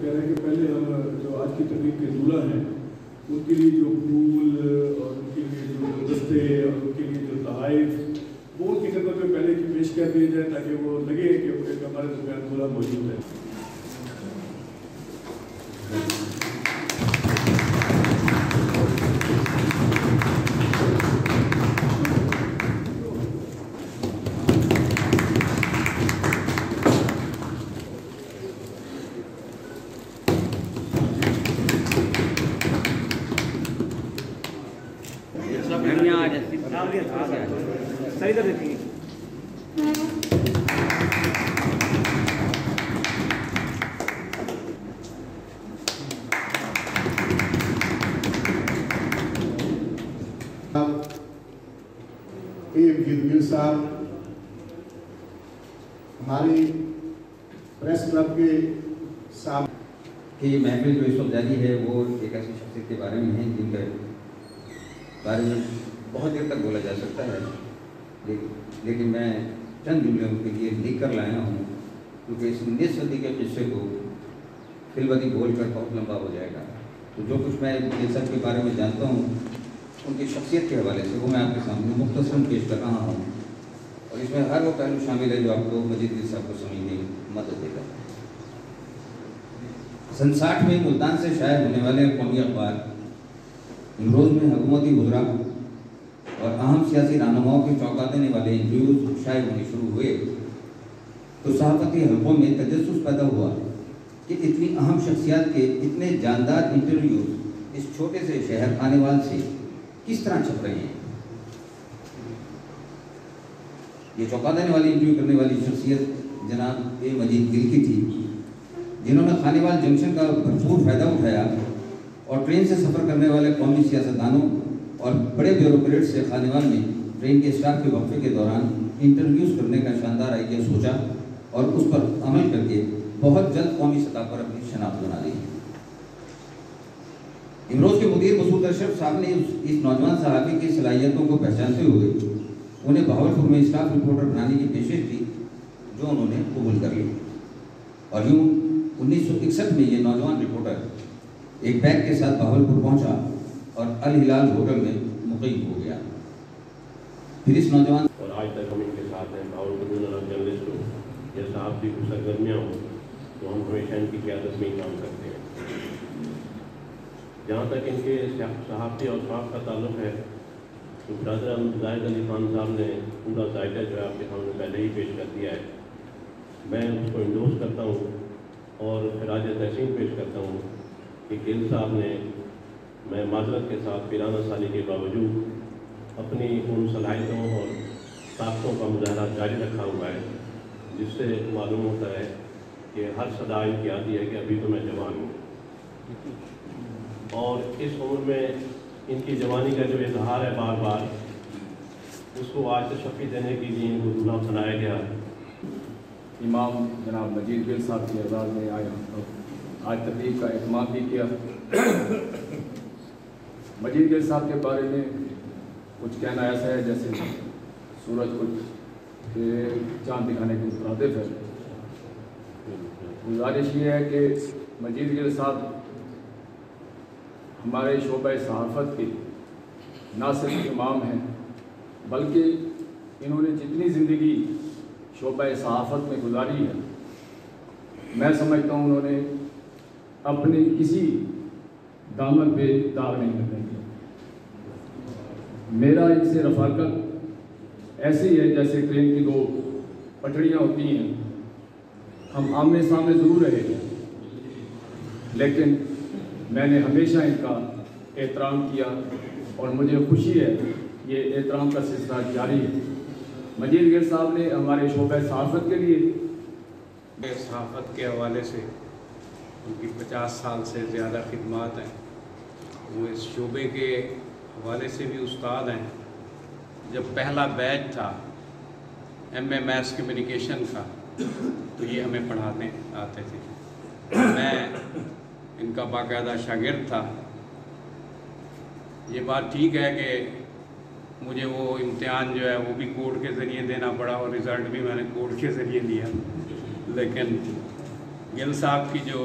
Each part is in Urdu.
کہہ رہے ہیں کہ پہلے ہم جو آج کی تقریب کے دولہا ہیں ان کے لیے جو پھول اور ان کے لیے جو گلدستے اور ان کے لیے جو تحائف وہ ان کی خدمت میں پہلے کی پیش کر دیے جائے تاکہ وہ لگے کہ ایک ہمارے درمیان دولہا موجود ہے. صاحب ہماری پریس کلب کے صاحب کہ محفل جو اس وقت جاری ہے وہ ایک ایسی شخصیت کے بارے میں ہے جن کے بارے میں بہت دیر تک بولا جا سکتا ہے، لیکن میں چند جملوں کے لیے لکھ کر لایا ہوں کیونکہ اس 19 صدی کے قصے کو فی الوقت بول کر بہت لمبا ہو جائے گا. تو جو کچھ میں ان سب کے بارے میں جانتا ہوں ان کی شخصیت کے حوالے سے وہ میں آپ کے سامنے مختصراً پیش کر رہا ہوں، اور اس میں ہر وہ پہلو شامل ہے جو آپ کو مجید گل صاحب کو سمجھنے میں مدد دے گا. سن 60 میں ملتان سے شائع ہونے والے قومی اخبار امروز میں حکومتی وزراء اور اہم سیاسی رہنماؤں کے چونکا دینے والے انٹرویوز شائع ہونے شروع ہوئے تو صحافتی حلقوں میں تجسس پیدا ہوا کہ اتنی اہم شخصیات کے اتنے جاندار انٹرویوز اس چھوٹے سے شہر خانیوال سے کس طرح چھپ رہے ہیں. یہ چونکا دینے والی انٹرویو کرنے والی شخصیت جناب اے مجید گل کی تھی، جنہوں نے خانیوال جنکشن کا بھرپور فائدہ اٹھایا اور ٹرین سے سفر کرنے والے قومی سیاستدانوں اور بڑے بیوروکریٹ سے خانیوال میں ٹرین کے اسٹاپ کے وقفے کے دوران انٹرویوز کرنے کا شاندار آئیڈیا سوچا اور اس پر عمل کر کے بہت جلد قومی سطح پر اپنی شناخت بنا لی. امروز کے مدیر مسعود اشرف صاحب نے اس نوجوان صحافی کی صلاحیتوں کو پہچانتے ہوئے انہیں بہاولپور میں اسٹاف رپورٹر بنانے کی پیشکش دی جو انہوں نے قبول کر لی، اور یوں 1961 میں یہ نوجوان رپورٹر ایک بیگ کے ساتھ بہاولپور پہنچا اور الہلال ہوٹل میں مقیم ہو گیا. پھر اس نوجوان اور آج تک ہم ان کے ساتھ ہیں. بہاولپور جرنلسٹ ہو یا صاحب کی کچھ سرگرمیاں ہوں تو ہم ہمیشہ ان کی قیادت میں ہی کام کرتے ہیں. جہاں تک ان کے صحافتی اوصاف کا تعلق ہے تو برادر زاہد علی خان صاحب نے پورا ذائقہ جو ہے آپ کے سامنے پہلے ہی پیش کر دیا ہے. میں اس کو انڈورس کرتا ہوں اور خراج تحسین پیش کرتا ہوں کہ گل صاحب نے، میں معذرت کے ساتھ پیرانہ سالی کے باوجود اپنی ان صلاحیتوں اور طاقتوں کا مظاہرہ جاری رکھا ہوا ہے جس سے معلوم ہوتا ہے کہ ہر صدا ان کی آتی ہے کہ ابھی تو میں جوان ہوں، اور اس عمر میں ان کی جوانی کا جو اظہار ہے بار بار اس کو آج تشفی دینے کے لیے ان کو دولہا بنایا گیا. امام جناب مجید گل صاحب کے اعزاز میں آج تقریب کا اہتمام بھی کیا. مجید گل صاحب کے بارے میں کچھ کہنا ایسا ہے جیسے سورج کچھ چاند دکھانے کے مترادف ہے. گزارش یہ ہے کہ مجید گل صاحب ہمارے شعبہ صحافت کے نہ صرف امام ہیں بلکہ انہوں نے جتنی زندگی شعبہ صحافت میں گزاری ہے میں سمجھتا ہوں انہوں نے اپنے کسی دامن پہ داغ نہیں لگنے دیا. میرا ان سے رفاقت ایسی ہے جیسے ٹرین کی دو پٹڑیاں ہوتی ہیں، ہم آمنے سامنے ضرور رہے ہیں لیکن میں نے ہمیشہ ان کا احترام کیا اور مجھے خوشی ہے یہ احترام کا سلسلہ جاری ہے. مجید گل صاحب نے ہمارے شعبہ صحافت کے لیے صحافت کے حوالے سے ان کی 50 سال سے زیادہ خدمات ہیں. وہ اس شعبے کے حوالے سے بھی استاد ہیں. جب پہلا بیچ تھا ایم اے میس کمیونیکیشن کا تو یہ ہمیں پڑھانے آتے تھے. میں ان کا باقاعدہ شاگرد تھا. یہ بات ٹھیک ہے کہ مجھے وہ امتحان جو ہے وہ بھی کوڈ کے ذریعے دینا پڑا اور رزلٹ بھی میں نے کوڈ کے ذریعے لیا، لیکن گل صاحب کی جو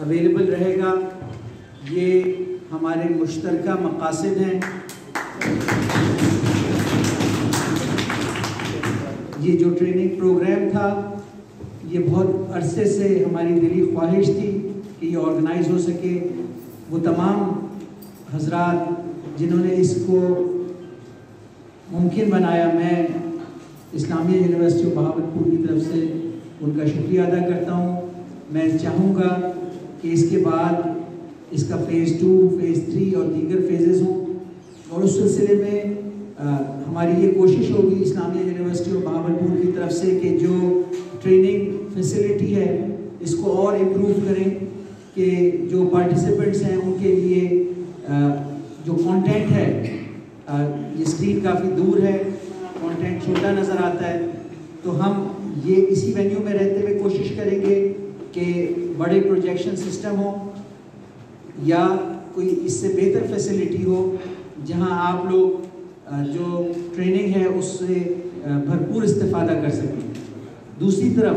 اویلیبل رہے گا. یہ ہمارے مشترکہ مقاصد ہیں. یہ جو ٹریننگ پروگرام تھا یہ بہت عرصے سے ہماری دلی خواہش تھی کہ یہ آرگنائز ہو سکے. وہ تمام حضرات جنہوں نے اس کو ممکن بنایا، میں اسلامیہ یونیورسٹی بہاولپور کی طرف سے ان کا شکریہ ادا کرتا ہوں. میں چاہوں گا کہ اس کے بعد اس کا فیز 2، فیز 3 اور دیگر فیزز ہوں، اور اس سلسلے میں ہماری یہ کوشش ہوگی اسلامیہ یونیورسٹی اور بہاولپور کی طرف سے کہ جو ٹریننگ فیسلٹی ہے اس کو اور امپروو کریں، کہ جو پارٹیسپینٹس ہیں ان کے لیے جو کانٹینٹ ہے، یہ اسکرین کافی دور ہے، کانٹینٹ چھوٹا نظر آتا ہے، تو ہم یہ اسی وینیو میں رہتے ہوئے کوشش کریں گے کہ بڑے پروجیکشن سسٹم ہو یا کوئی اس سے بہتر فیسلٹی ہو جہاں آپ لوگ جو ٹریننگ ہے اس سے بھرپور استفادہ کر سکیں. دوسری طرف